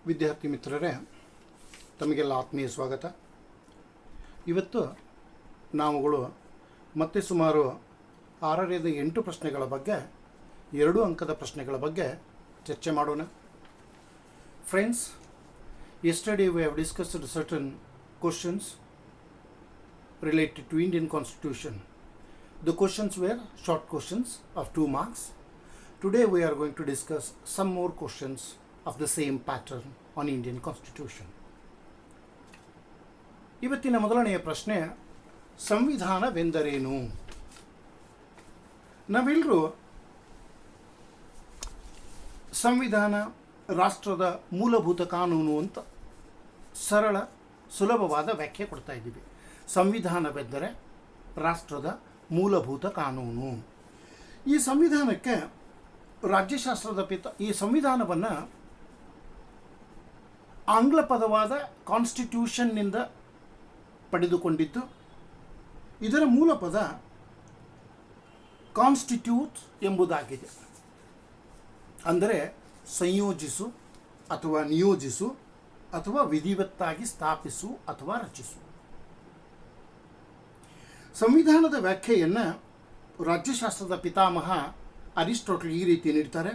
ವಿದ್ಯಾರ್ಥಿ ಮಿತ್ರರೇ, ತಮಗೆಲ್ಲ ಆತ್ಮೀಯ ಸ್ವಾಗತ. ಇವತ್ತು ನಾವುಗಳು ಮತ್ತೆ ಸುಮಾರು 6ರಿಂದ 8 ಪ್ರಶ್ನೆಗಳ ಬಗ್ಗೆ, 2 ಅಂಕದ ಪ್ರಶ್ನೆಗಳ ಬಗ್ಗೆ ಚರ್ಚೆ ಮಾಡೋಣ. Friends, yesterday we have discussed certain questions related to Indian Constitution. The questions were short questions of 2 marks. Today we are going to discuss some more questions of the same pattern on Indian Constitution. ಇವತ್ತಿನ ಮೊದಲನೆಯ ಪ್ರಶ್ನೆ, ಸಂವಿಧಾನವೆಂದರೇನು? ನಾವೆಲ್ಲರೂ ಸಂವಿಧಾನ ರಾಷ್ಟ್ರದ ಮೂಲಭೂತ ಕಾನೂನು ಅಂತ ಸರಳ ಸುಲಭವಾದ ವ್ಯಾಖ್ಯೆ ಕೊಡ್ತಾ ಇದ್ದೀವಿ. ಸಂವಿಧಾನವೆಂದರೆ ರಾಷ್ಟ್ರದ ಮೂಲಭೂತ ಕಾನೂನು. ಈ ಸಂವಿಧಾನಕ್ಕೆ ರಾಜ್ಯಶಾಸ್ತ್ರದ ಈ ಸಂವಿಧಾನವನ್ನು ಆಂಗ್ಲ ಪದವಾದ ಕಾನ್ಸ್ಟಿಟ್ಯೂಷನ್ನಿಂದ ಪಡೆದುಕೊಂಡಿದ್ದು. ಇದರ ಮೂಲ ಪದ ಕಾನ್ಸ್ಟಿಟ್ಯೂಟ್ ಎಂಬುದಾಗಿದೆ. ಅಂದರೆ ಸಂಯೋಜಿಸು ಅಥವಾ ನಿಯೋಜಿಸು ಅಥವಾ ವಿಧಿವತ್ತಾಗಿ ಸ್ಥಾಪಿಸು ಅಥವಾ ರಚಿಸು. ಸಂವಿಧಾನದ ವ್ಯಾಖ್ಯೆಯನ್ನು ರಾಜ್ಯಶಾಸ್ತ್ರದ ಪಿತಾಮಹ ಅರಿಸ್ಟಾಟಲ್ ಈ ರೀತಿ ನೀಡ್ತಾರೆ: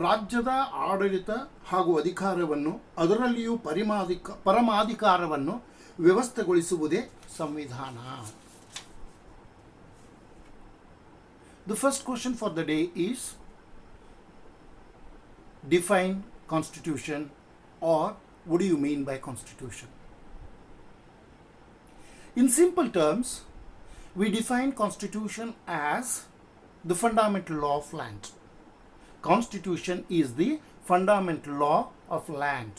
ರಾಜ್ಯದ ಆಡಳಿತ ಹಾಗೂ ಅಧಿಕಾರವನ್ನು, ಅದರಲ್ಲಿಯೂ ಪರಮಾಧಿಕಾರವನ್ನು ವ್ಯವಸ್ಥೆಗೊಳಿಸುವುದೇ ಸಂವಿಧಾನ. The first question for the day is, define constitution, or what do you mean by constitution? In simple terms, we define constitution as the fundamental law of land. Constitution is the fundamental law of land.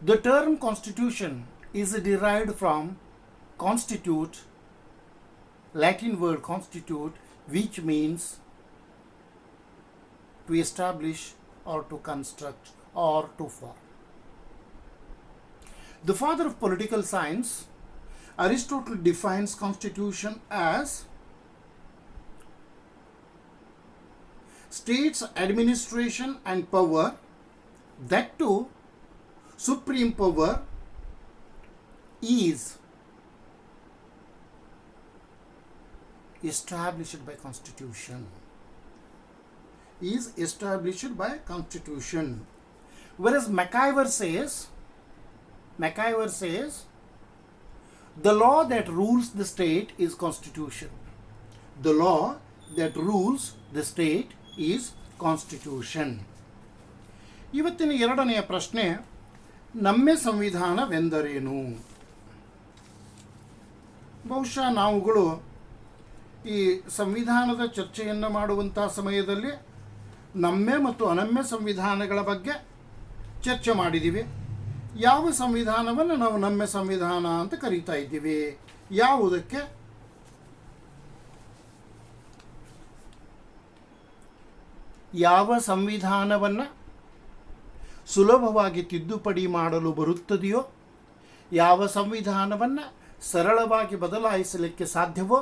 The term constitution is derived from constitute, Latin word constitute, which means to establish or to construct or to form. The father of political science, Aristotle, defines constitution as state's administration and power, that too supreme power, is established by constitution. Is established by constitution. Whereas MacIver says the law that rules the state is constitution. The law that rules the state is constitution. ಇವತ್ತಿನ ಎರಡನೆಯ ಪ್ರಶ್ನೆ, ನಮ್ಮ ಸಂವಿಧಾನವೆಂದರೇನು? ಬಹುಶಃ ನಾವುಗಳು ಈ ಸಂವಿಧಾನದ ಚರ್ಚೆಯನ್ನು ಮಾಡುವಂಥ ಸಮಯದಲ್ಲಿ ನಮ್ಮೆ ಮತ್ತು ಅನಮ್ಯ ಸಂವಿಧಾನಗಳ ಬಗ್ಗೆ ಚರ್ಚೆ ಮಾಡಿದ್ದೀವಿ. ಯಾವ ಸಂವಿಧಾನವನ್ನು ನಾವು ನಮ್ಮ ಸಂವಿಧಾನ ಅಂತ ಕರೀತಾ ಇದ್ದೀವಿ? ಯಾವುದಕ್ಕೆ? ಯಾವ ಸಂವಿಧಾನವನ್ನು ಸುಲಭವಾಗಿ ತಿದ್ದುಪಡಿ ಮಾಡಲು ಬರುತ್ತದೆಯೋ, ಯಾವ ಸಂವಿಧಾನವನ್ನು ಸರಳವಾಗಿ ಬದಲಾಯಿಸಲಿಕ್ಕೆ ಸಾಧ್ಯವೋ,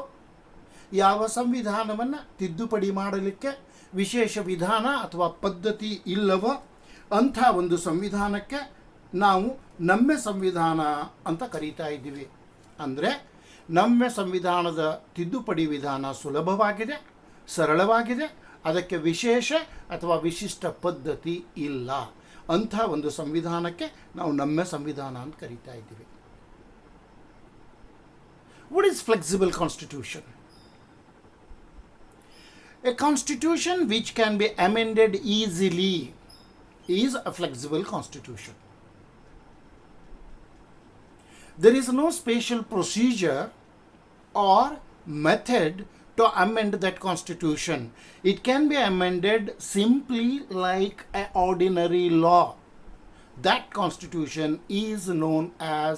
ಯಾವ ಸಂವಿಧಾನವನ್ನು ತಿದ್ದುಪಡಿ ಮಾಡಲಿಕ್ಕೆ ವಿಶೇಷ ವಿಧಾನ ಅಥವಾ ಪದ್ಧತಿ ಇಲ್ಲವೋ ಅಂಥ ಒಂದು ಸಂವಿಧಾನಕ್ಕೆ ನಾವು ನಮ್ಮ ಸಂವಿಧಾನ ಅಂತ ಕರೀತಾ ಇದ್ದೀವಿ. ಅಂದರೆ ನಮ್ಮ ಸಂವಿಧಾನದ ತಿದ್ದುಪಡಿ ವಿಧಾನ ಸುಲಭವಾಗಿದೆ, ಸರಳವಾಗಿದೆ, ಅದಕ್ಕೆ ವಿಶೇಷ ಅಥವಾ ವಿಶಿಷ್ಟ ಪದ್ಧತಿ ಇಲ್ಲ. ಅಂಥ ಒಂದು ಸಂವಿಧಾನಕ್ಕೆ ನಾವು ನಮ್ಮ ಸಂವಿಧಾನ ಅಂತ ಕರೀತಾ ಇದ್ದೀವಿ. What is flexible constitution? A constitution which can be amended easily is a flexible constitution. There is no special procedure or method to amend that constitution. It can be amended simply like an ordinary law. That constitution is known as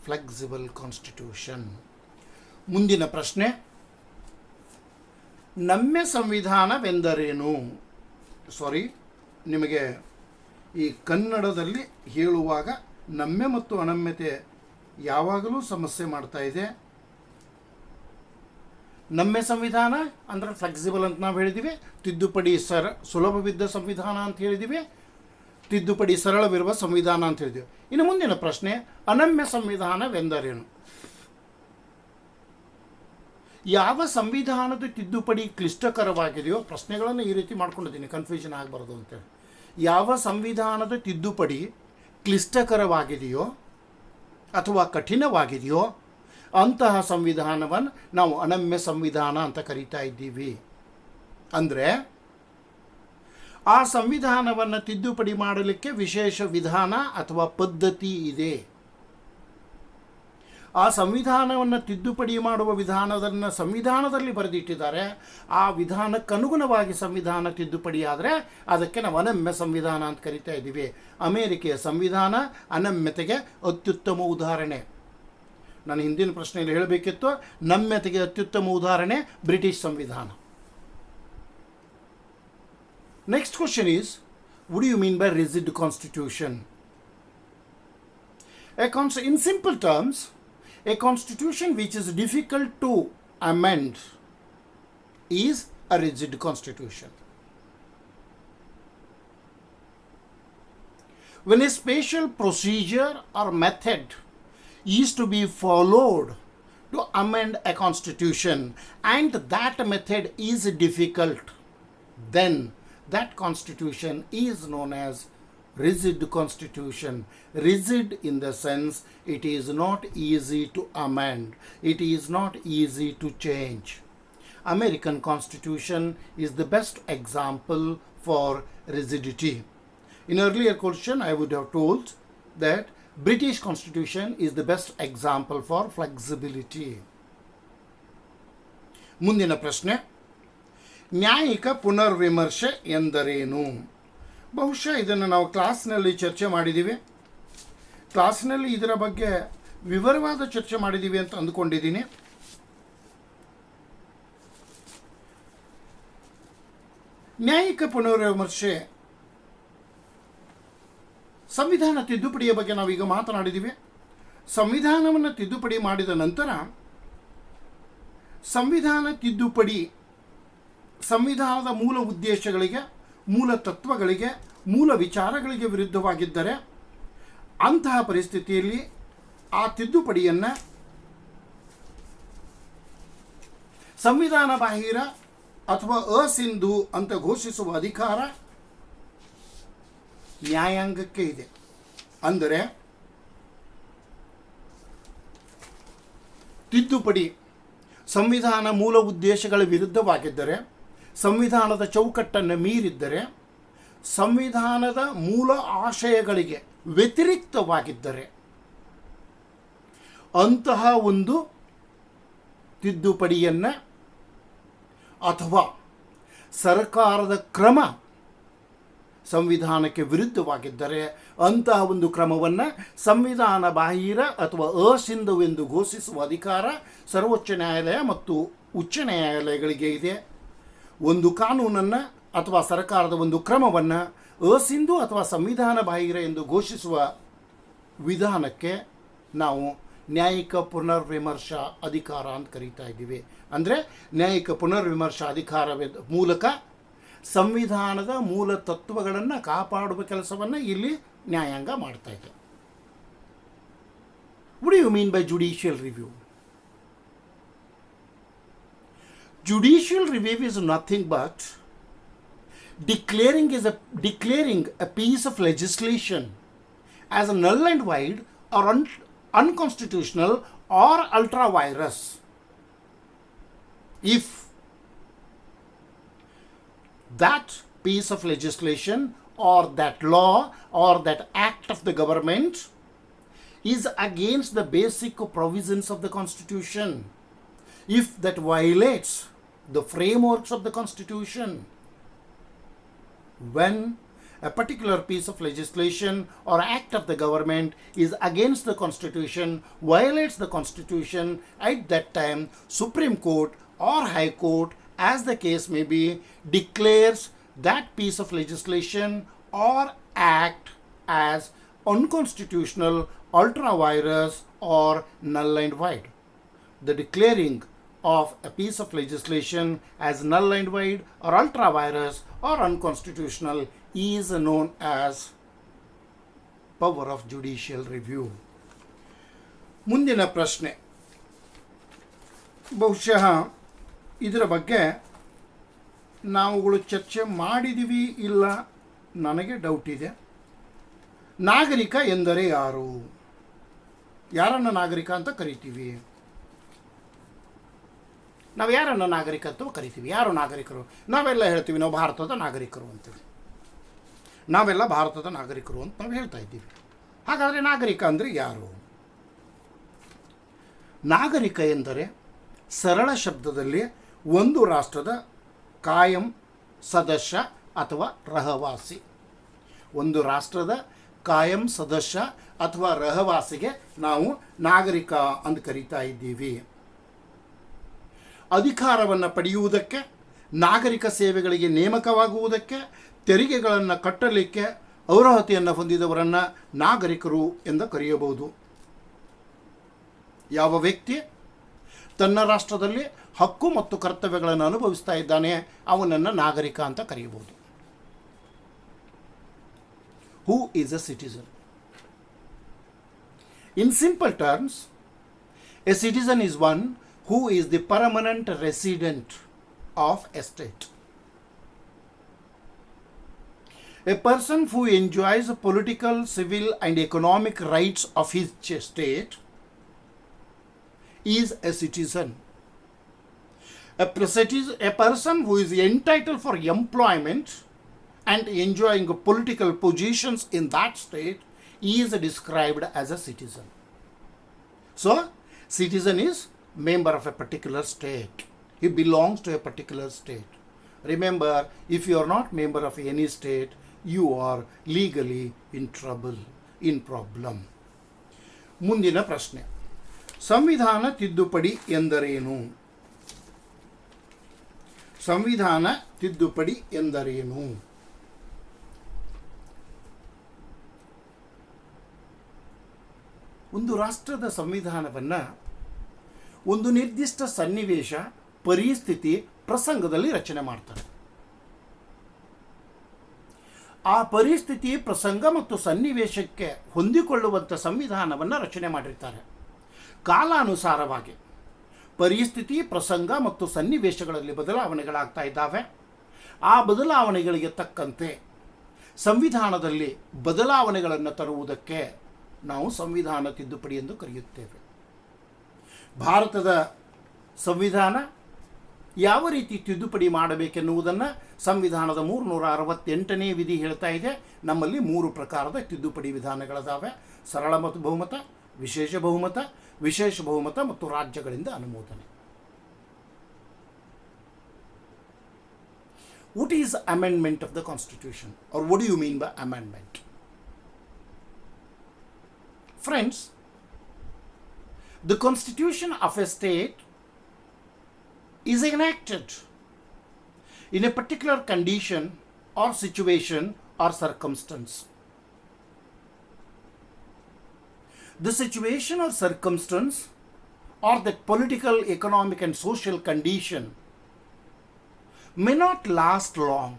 flexible constitution. ಮುಂದಿನ ಪ್ರಶ್ನೆ, ನಮ್ಮ ಸಂವಿಧಾನವೆಂದರೇನು? ನಿಮಗೆ ಈ ಕನ್ನಡದಲ್ಲಿ ಹೇಳುವಾಗ ನಮ್ಯ ಮತ್ತು ಅನಮ್ಯತೆ ಯಾವಾಗಲೂ ಸಮಸ್ಯೆ ಮಾಡ್ತಾ ಇದೆ. ನಮ್ಮೆ ಸಂವಿಧಾನ ಅಂದರೆ ಫ್ಲೆಕ್ಸಿಬಲ್ ಅಂತ ನಾವು ಹೇಳಿದ್ದೀವಿ. ತಿದ್ದುಪಡಿ ಸುಲಭವಿದ್ದ ಸಂವಿಧಾನ ಅಂತ ಹೇಳಿದ್ದೀವಿ. ತಿದ್ದುಪಡಿ ಸರಳವಿರುವ ಸಂವಿಧಾನ ಅಂತ ಹೇಳಿದ್ದೀವಿ. ಇನ್ನು ಮುಂದಿನ ಪ್ರಶ್ನೆ, ಅನಮ್ಯ ಸಂವಿಧಾನವೆಂದರೇನು? ಯಾವ ಸಂವಿಧಾನದ ತಿದ್ದುಪಡಿ ಕ್ಲಿಷ್ಟಕರವಾಗಿದೆಯೋ, ಪ್ರಶ್ನೆಗಳನ್ನು ಈ ರೀತಿ ಮಾಡ್ಕೊಂಡಿದ್ದೀನಿ ಕನ್ಫ್ಯೂಷನ್ ಆಗಬಾರ್ದು ಅಂತೇಳಿ. ಯಾವ ಸಂವಿಧಾನದ ತಿದ್ದುಪಡಿ ಕ್ಲಿಷ್ಟಕರವಾಗಿದೆಯೋ ಅಥವಾ ಕಠಿಣವಾಗಿದೆಯೋ ಅಂತಹ ಸಂವಿಧಾನವನ್ನು ನಾವು ಅನಮ್ಯ ಸಂವಿಧಾನ ಅಂತ ಕರೀತಾ ಇದ್ದೀವಿ. ಅಂದರೆ ಆ ಸಂವಿಧಾನವನ್ನು ತಿದ್ದುಪಡಿ ಮಾಡಲಿಕ್ಕೆ ವಿಶೇಷ ವಿಧಾನ ಅಥವಾ ಪದ್ಧತಿ ಇದೆ. ಆ ಸಂವಿಧಾನವನ್ನು ತಿದ್ದುಪಡಿ ಮಾಡುವ ವಿಧಾನವನ್ನು ಸಂವಿಧಾನದಲ್ಲಿ ಬರೆದಿಟ್ಟಿದ್ದಾರೆ. ಆ ವಿಧಾನಕ್ಕನುಗುಣವಾಗಿ ಸಂವಿಧಾನ ತಿದ್ದುಪಡಿ ಆದರೆ ಅದಕ್ಕೆ ನಾವು ಅನಮ್ಯ ಸಂವಿಧಾನ ಅಂತ ಕರಿತಾ ಇದ್ದೀವಿ. ಅಮೇರಿಕೆಯ ಸಂವಿಧಾನ ಅನಮ್ಯತೆಗೆ ಅತ್ಯುತ್ತಮ ಉದಾಹರಣೆ. ನಾನು ಹಿಂದಿನ ಪ್ರಶ್ನೆಯಲ್ಲಿ ಹೇಳಬೇಕಿತ್ತು, ನಮ್ಯತೆಗೆ ಅತ್ಯುತ್ತಮ ಉದಾಹರಣೆ ಬ್ರಿಟಿಷ್ ಸಂವಿಧಾನ. Next question is, what do you mean by rigid constitution? In simple terms, a constitution which is difficult to amend is a rigid constitution. When a special procedure or method is to be followed to amend a constitution and that method is difficult, then that constitution is known as rigid constitution. Rigid in the sense it is not easy to amend, it is not easy to change. American Constitution is the best example for rigidity. In earlier question I would have told that British Constitution is the best example for flexibility. ಮುಂದಿನ ಪ್ರಶ್ನೆ, ನ್ಯಾಯಿಕ ಪುನರ್ವಿಮರ್ಶೆ ಎಂದರೇನು? ಬಹುಶಃ ಇದನ್ನು ನಾವು ಕ್ಲಾಸ್ನಲ್ಲಿ ಚರ್ಚೆ ಮಾಡಿದ್ದೀವಿ. ಕ್ಲಾಸ್ನಲ್ಲಿ ಇದರ ಬಗ್ಗೆ ವಿವರವಾದ ಚರ್ಚೆ ಮಾಡಿದ್ದೀವಿ ಅಂತ ಅಂದ್ಕೊಂಡಿದ್ದೀನಿ. ನ್ಯಾಯಿಕ ಪುನರ್ವಿಮರ್ಶೆ, ಸಂವಿಧಾನ ತಿದ್ದುಪಡಿಯ ಬಗ್ಗೆ ನಾವೀಗ ಮಾತನಾಡಿದ್ದೀವಿ. ಸಂವಿಧಾನವನ್ನು ತಿದ್ದುಪಡಿ ಮಾಡಿದ ನಂತರ ಸಂವಿಧಾನ ತಿದ್ದುಪಡಿ ಸಂವಿಧಾನದ ಮೂಲ ಉದ್ದೇಶಗಳಿಗೆ, ಮೂಲ ತತ್ವಗಳಿಗೆ, ಮೂಲ ವಿಚಾರಗಳಿಗೆ ವಿರುದ್ಧವಾಗಿದ್ದರೆ ಅಂತಹ ಪರಿಸ್ಥಿತಿಯಲ್ಲಿ ಆ ತಿದ್ದುಪಡಿಯನ್ನು ಸಂವಿಧಾನ ಬಾಹಿರ ಅಥವಾ ಅಸಿಂಧು ಅಂತ ಘೋಷಿಸುವ ಅಧಿಕಾರ ನ್ಯಾಯಾಂಗಕ್ಕೆ ಇದೆ. ಅಂದರೆ ತಿದ್ದುಪಡಿ ಸಂವಿಧಾನ ಮೂಲ ಉದ್ದೇಶಗಳ ವಿರುದ್ಧವಾಗಿದ್ದರೆ, ಸಂವಿಧಾನದ ಚೌಕಟ್ಟನ್ನು ಮೀರಿದ್ದರೆ, ಸಂವಿಧಾನದ ಮೂಲ ಆಶಯಗಳಿಗೆ ವ್ಯತಿರಿಕ್ತವಾಗಿದ್ದರೆ ಅಂತಹ ಒಂದು ತಿದ್ದುಪಡಿಯನ್ನು ಅಥವಾ ಸರ್ಕಾರದ ಕ್ರಮ ಸಂವಿಧಾನಕ್ಕೆ ವಿರುದ್ಧವಾಗಿದ್ದರೆ ಅಂತಹ ಒಂದು ಕ್ರಮವನ್ನು ಸಂವಿಧಾನ ಬಾಹಿರ ಅಥವಾ ಅಸಿಂಧುವೆಂದು ಘೋಷಿಸುವ ಅಧಿಕಾರ ಸರ್ವೋಚ್ಚ ನ್ಯಾಯಾಲಯ ಮತ್ತು ಉಚ್ಚ ನ್ಯಾಯಾಲಯಗಳಿಗೆ ಇದೆ. ಒಂದು ಕಾನೂನನ್ನು ಅಥವಾ ಸರ್ಕಾರದ ಒಂದು ಕ್ರಮವನ್ನು ಅಸಿಂಧು ಅಥವಾ ಸಂವಿಧಾನ ಬಾಹಿರ ಎಂದು ಘೋಷಿಸುವ ವಿಧಾನಕ್ಕೆ ನಾವು ನ್ಯಾಯಿಕ ಪುನರ್ವಿಮರ್ಶಾ ಅಧಿಕಾರ ಅಂತ ಕರೀತಾ ಇದ್ದೀವಿ. ಅಂದರೆ ನ್ಯಾಯಿಕ ಪುನರ್ವಿಮರ್ಶಾ ಅಧಿಕಾರದ ಮೂಲಕ ಸಂವಿಧಾನದ ಮೂಲ ತತ್ವಗಳನ್ನು ಕಾಪಾಡುವ ಕೆಲಸವನ್ನು ಇಲ್ಲಿ ನ್ಯಾಯಾಂಗ ಮಾಡ್ತಾ ಇದೆ. What do you mean by judicial review? Judicial review is nothing but declaring a piece of legislation as null and void or unconstitutional or ultra virus if that piece of legislation or that law or that act of the government is against the basic provisions of the Constitution, if that violates the frameworks of the Constitution. When a particular piece of legislation or act of the government is against the Constitution, violates the Constitution, at that time Supreme Court or High Court, as the case may be, declares that piece of legislation or act as unconstitutional, ultra virus or null and void. The declaring of a piece of legislation as null and void or ultra virus or unconstitutional is known as power of judicial review. ಮುಂದಿನ ಪ್ರಶ್ನೆ, ಬಹುಶಃ ಇದರ ಬಗ್ಗೆ ನಾವುಗಳು ಚರ್ಚೆ ಮಾಡಿದ್ದೀವಿ ಇಲ್ಲ ನನಗೆ ಡೌಟ್ ಇದೆ. ನಾಗರಿಕ ಎಂದರೆ ಯಾರು? ಯಾರನ್ನು ನಾಗರಿಕ ಅಂತ ಕರಿತೀವಿ? ನಾವು ಯಾರನ್ನು ನಾಗರಿಕ ಅಂತ ಕರಿತೀವಿ? ಯಾರು ನಾಗರಿಕರು? ನಾವೆಲ್ಲ ಹೇಳ್ತೀವಿ ನಾವು ಭಾರತದ ನಾಗರಿಕರು ಅಂತೇಳಿ. ನಾವೆಲ್ಲ ಭಾರತದ ನಾಗರಿಕರು ಅಂತ ನಾವು ಹೇಳ್ತಾ ಇದ್ದೀವಿ. ಹಾಗಾದರೆ ನಾಗರಿಕ ಅಂದರೆ ಯಾರು? ನಾಗರಿಕ ಎಂದರೆ ಸರಳ ಶಬ್ದದಲ್ಲಿ ಒಂದು ರಾಷ್ಟ್ರದ ಕಾಯಂ ಸದಸ್ಯ ಅಥವಾ ರಹವಾಸಿ. ಒಂದು ರಾಷ್ಟ್ರದ ಕಾಯಂ ಸದಸ್ಯ ಅಥವಾ ರಹವಾಸಿಗೆ ನಾವು ನಾಗರಿಕ ಅಂತ ಕರೀತಾ ಇದ್ದೀವಿ. ಅಧಿಕಾರವನ್ನು ಪಡೆಯುವುದಕ್ಕೆ, ನಾಗರಿಕ ಸೇವೆಗಳಿಗೆ ನೇಮಕವಾಗುವುದಕ್ಕೆ, ತೆರಿಗೆಗಳನ್ನು ಕಟ್ಟಲಿಕ್ಕೆ ಅರ್ಹತೆಯನ್ನು ಹೊಂದಿದವರನ್ನು ನಾಗರಿಕರು ಎಂದು ಕರೆಯಬಹುದು. ಯಾವ ವ್ಯಕ್ತಿ ತನ್ನ ರಾಷ್ಟ್ರದಲ್ಲಿ ಹಕ್ಕು ಮತ್ತು ಕರ್ತವ್ಯಗಳನ್ನು ಅನುಭವಿಸ್ತಾ ಇದ್ದಾನೆ ಅವನನ್ನು ನಾಗರಿಕ ಅಂತ ಕರೆಯಬಹುದು. Who is a citizen? In simple terms, a citizen is one who is the permanent resident of a state. A person who enjoys political, civil and economic rights of his state is a citizen. A person who is entitled for employment and enjoying political positions in that state is described as a citizen. So, citizen is member of a particular state. He belongs to a particular state. Remember, if you are not member of any state, you are legally in trouble, in problem. ಮುಂದಿನ ಪ್ರಶ್ನೆ, ಸಂವಿಧಾನ ತಿದ್ದುಪಡಿ ಎಂದರೇನು? ಸಂವಿಧಾನ ತಿದ್ದುಪಡಿ ಎಂದರೇನು? ಒಂದು ರಾಷ್ಟ್ರದ ಸಂವಿಧಾನವನ್ನು ಒಂದು ನಿರ್ದಿಷ್ಟ ಸನ್ನಿವೇಶ, ಪರಿಸ್ಥಿತಿ, ಪ್ರಸಂಗದಲ್ಲಿ ರಚನೆ ಮಾಡ್ತಾರೆ. ಆ ಪರಿಸ್ಥಿತಿ, ಪ್ರಸಂಗ ಮತ್ತು ಸನ್ನಿವೇಶಕ್ಕೆ ಹೊಂದಿಕೊಳ್ಳುವಂಥ ಸಂವಿಧಾನವನ್ನು ರಚನೆ ಮಾಡಿರ್ತಾರೆ. ಕಾಲಾನುಸಾರವಾಗಿ ಪರಿಸ್ಥಿತಿ, ಪ್ರಸಂಗ ಮತ್ತು ಸನ್ನಿವೇಶಗಳಲ್ಲಿ ಬದಲಾವಣೆಗಳಾಗ್ತಾ ಇದ್ದಾವೆ. ಆ ಬದಲಾವಣೆಗಳಿಗೆ ತಕ್ಕಂತೆ ಸಂವಿಧಾನದಲ್ಲಿ ಬದಲಾವಣೆಗಳನ್ನು ತರುವುದಕ್ಕೆ ನಾವು ಸಂವಿಧಾನ ತಿದ್ದುಪಡಿ ಎಂದು ಕರೆಯುತ್ತೇವೆ. ಭಾರತದ ಸಂವಿಧಾನ ಯಾವ ರೀತಿ ತಿದ್ದುಪಡಿ ಮಾಡಬೇಕೆನ್ನುವುದನ್ನು ಸಂವಿಧಾನದ 368ನೇ ವಿಧಿ ಹೇಳ್ತಾ ಇದೆ. ನಮ್ಮಲ್ಲಿ 3 ಪ್ರಕಾರದ ತಿದ್ದುಪಡಿ ವಿಧಾನಗಳಿದ್ದಾವೆ: ಸರಳ ಮತ್ತು ಬಹುಮತ, ವಿಶೇಷ ಬಹುಮತ, ವಿಶೇಷ ಬಹುಮತ ಮತ್ತು ರಾಜ್ಯಗಳಿಂದ ಅನುಮೋದನೆ. What is amendment of the Constitution, or what do you mean by amendment? Friends, the Constitution of a state is enacted in a particular condition or situation or circumstance. The situation or circumstance or that political, economic and social condition may not last long.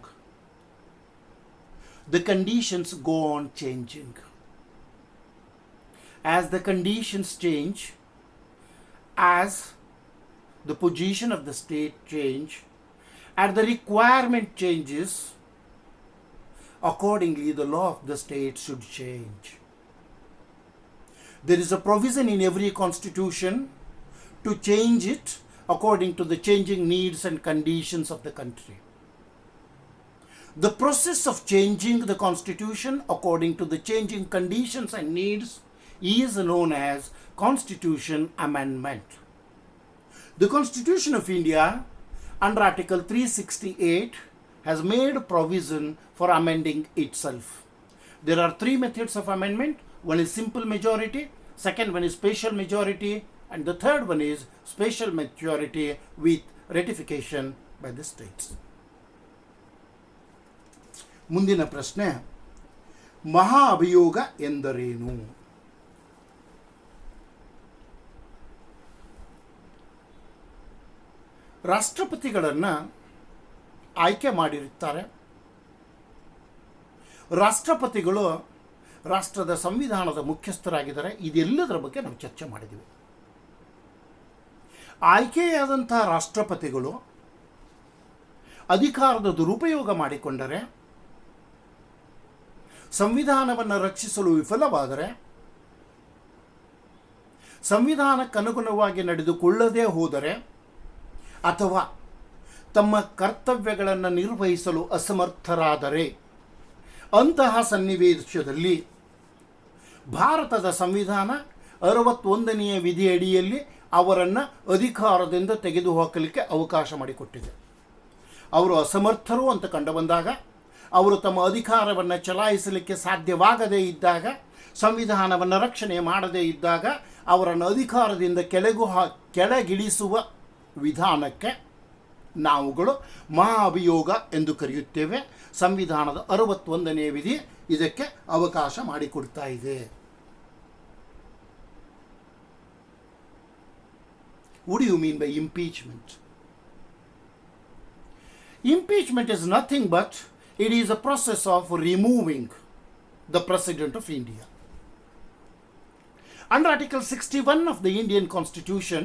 The conditions go on changing. As the conditions change, as the position of the state change, and the requirement changes, accordingly the law of the state should change. There is a provision in every constitution to change it according to the changing needs and conditions of the country. The process of changing the constitution according to the changing conditions and needs is known as Constitution Amendment. The Constitution of India, under Article 368, has made provision for amending itself. There are 3 methods of amendment. One is simple majority, second one is special majority, and the third one is special majority with ratification by the states. ಮುಂದಿನ ಪ್ರಶ್ನೆ, ಮಹಾ ಅಭಿಯೋಗ ಎಂದರೇನು? ರಾಷ್ಟ್ರಪತಿಗಳನ್ನು ಆಯ್ಕೆ ಮಾಡಿರುತ್ತಾರೆ. ರಾಷ್ಟ್ರಪತಿಗಳು ರಾಷ್ಟ್ರದ ಸಂವಿಧಾನದ ಮುಖ್ಯಸ್ಥರಾಗಿದ್ದಾರೆ. ಇದೆಲ್ಲದರ ಬಗ್ಗೆ ನಾವು ಚರ್ಚೆ ಮಾಡಿದ್ದೀವಿ. ಆಯ್ಕೆಯಾದಂಥ ರಾಷ್ಟ್ರಪತಿಗಳು ಅಧಿಕಾರದ ದುರುಪಯೋಗ ಮಾಡಿಕೊಂಡರೆ, ಸಂವಿಧಾನವನ್ನು ರಕ್ಷಿಸಲು ವಿಫಲವಾದರೆ, ಸಂವಿಧಾನಕ್ಕನುಗುಣವಾಗಿ ನಡೆದುಕೊಳ್ಳದೇ ಹೋದರೆ ಅಥವಾ ತಮ್ಮ ಕರ್ತವ್ಯಗಳನ್ನು ನಿರ್ವಹಿಸಲು ಅಸಮರ್ಥರಾದರೆ, ಅಂತಹ ಸನ್ನಿವೇಶದಲ್ಲಿ ಭಾರತದ ಸಂವಿಧಾನ 61ನೇ ವಿಧಿಯಡಿಯಲ್ಲಿ ಅವರನ್ನು ಅಧಿಕಾರದಿಂದ ತೆಗೆದುಹಾಕಲಿಕ್ಕೆ ಅವಕಾಶ ಮಾಡಿಕೊಟ್ಟಿದೆ. ಅವರು ಅಸಮರ್ಥರು ಅಂತ ಕಂಡು ಬಂದಾಗ, ಅವರು ತಮ್ಮ ಅಧಿಕಾರವನ್ನು ಚಲಾಯಿಸಲಿಕ್ಕೆ ಸಾಧ್ಯವಾಗದೇ ಇದ್ದಾಗ, ಸಂವಿಧಾನವನ್ನು ರಕ್ಷಣೆ ಮಾಡದೇ ಇದ್ದಾಗ ಅವರನ್ನು ಅಧಿಕಾರದಿಂದ ಕೆಳಗಿಳಿಸುವ ವಿಧಾನಕ್ಕೆ ನಾವುಗಳು ಮಹಾಭಿಯೋಗ ಎಂದು ಕರೆಯುತ್ತೇವೆ. ಸಂವಿಧಾನದ 61ನೇ ವಿಧಿ ಇದಕ್ಕೆ ಅವಕಾಶ ಮಾಡಿಕೊಡ್ತಾ ಇದೆ. What do you mean by impeachment? Impeachment is nothing but it is a process of removing the President of India. Under Article 61 of the Indian Constitution,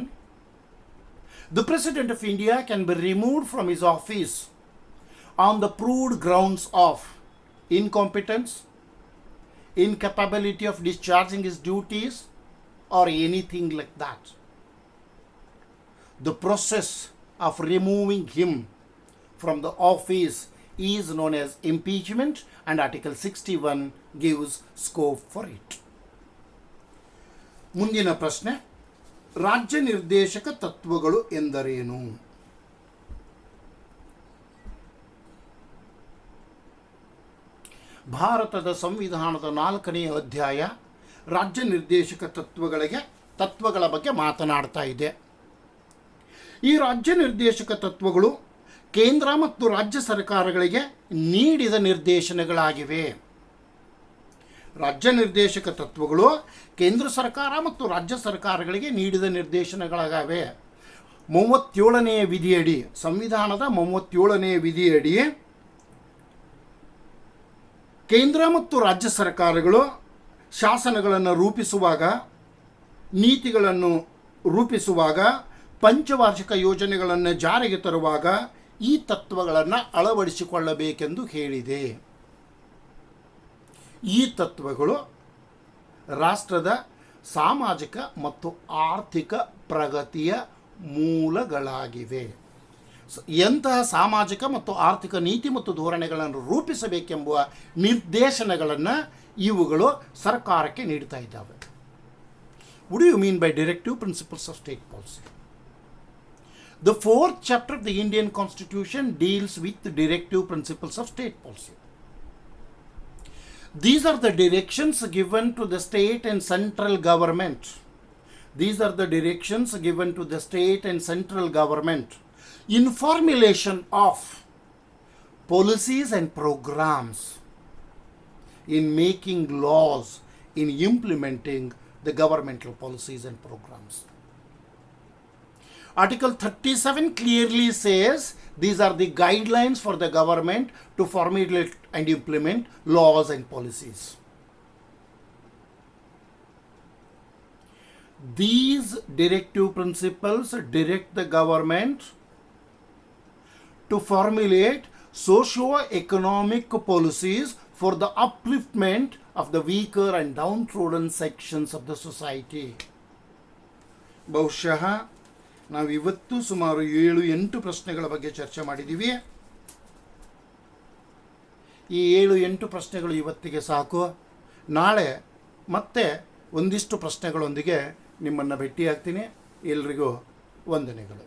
the President of India can be removed from his office on the proved grounds of incompetence, incapability of discharging his duties, or anything like that. The process of removing him from the office is known as impeachment, and Article 61 gives scope for it. ಮುಂದಿನ ಪ್ರಶ್ನೆ, ರಾಜ್ಯ ನಿರ್ದೇಶಕ ತತ್ವಗಳು ಎಂದರೇನು? ಭಾರತದ ಸಂವಿಧಾನದ 4ನೇ ಅಧ್ಯಾಯ ರಾಜ್ಯ ನಿರ್ದೇಶಕ ತತ್ವಗಳ ಬಗ್ಗೆ ಮಾತನಾಡ್ತಾ ಇದೆ. ಈ ರಾಜ್ಯ ನಿರ್ದೇಶಕ ತತ್ವಗಳು ಕೇಂದ್ರ ಮತ್ತು ರಾಜ್ಯ ಸರ್ಕಾರಗಳಿಗೆ ನೀಡಿದ ನಿರ್ದೇಶನಗಳಾಗಿವೆ. ರಾಜ್ಯ ನಿರ್ದೇಶಕ ತತ್ವಗಳು ಕೇಂದ್ರ ಸರ್ಕಾರ ಮತ್ತು ರಾಜ್ಯ ಸರ್ಕಾರಗಳಿಗೆ ನೀಡಿದ ನಿರ್ದೇಶನಗಳಾಗಿವೆ. 37ನೇ ವಿಧಿಯಡಿ, ಸಂವಿಧಾನದ 37ನೇ ವಿಧಿಯಡಿ ಕೇಂದ್ರ ಮತ್ತು ರಾಜ್ಯ ಸರ್ಕಾರಗಳು ಶಾಸನಗಳನ್ನು ರೂಪಿಸುವಾಗ, ನೀತಿಗಳನ್ನು ರೂಪಿಸುವಾಗ, ಪಂಚವಾರ್ಷಿಕ ಯೋಜನೆಗಳನ್ನು ಜಾರಿಗೆ ತರುವಾಗ ಈ ತತ್ವಗಳನ್ನು ಅಳವಡಿಸಿಕೊಳ್ಳಬೇಕೆಂದು ಹೇಳಿದೆ. ಈ ತತ್ವಗಳು ರಾಷ್ಟ್ರದ ಸಾಮಾಜಿಕ ಮತ್ತು ಆರ್ಥಿಕ ಪ್ರಗತಿಯ ಮೂಲಗಳಾಗಿವೆ. ಎಂತಹ ಸಾಮಾಜಿಕ ಮತ್ತು ಆರ್ಥಿಕ ನೀತಿ ಮತ್ತು ಧೋರಣೆಗಳನ್ನು ರೂಪಿಸಬೇಕೆಂಬುವ ನಿರ್ದೇಶನಗಳನ್ನು ಇವುಗಳು ಸರ್ಕಾರಕ್ಕೆ ನೀಡ್ತಾ ಇದ್ದಾವೆ. What do you mean by directive principles of state policy? The 4th chapter of the Indian Constitution deals with the directive principles of state policy. These are the directions given to the state and central government. These are the directions given to the state and central government in formulation of policies and programs, in making laws, in implementing the governmental policies and programs. Article 37 clearly says these are the guidelines for the government to formulate and implement laws and policies. These directive principles direct the government to formulate socio-economic policies for the upliftment of the weaker and downtrodden sections of the society. ಬಹುಶಃ ನಾವಿವತ್ತು ಸುಮಾರು 7-8 ಪ್ರಶ್ನೆಗಳ ಬಗ್ಗೆ ಚರ್ಚೆ ಮಾಡಿದ್ದೀವಿ. ಈ 7-8 ಪ್ರಶ್ನೆಗಳು ಇವತ್ತಿಗೆ ಸಾಕು. ನಾಳೆ ಮತ್ತೆ ಒಂದಿಷ್ಟು ಪ್ರಶ್ನೆಗಳೊಂದಿಗೆ ನಿಮ್ಮನ್ನು ಭೇಟಿಯಾಗ್ತೀನಿ. ಎಲ್ರಿಗೂ ವಂದನೆಗಳು.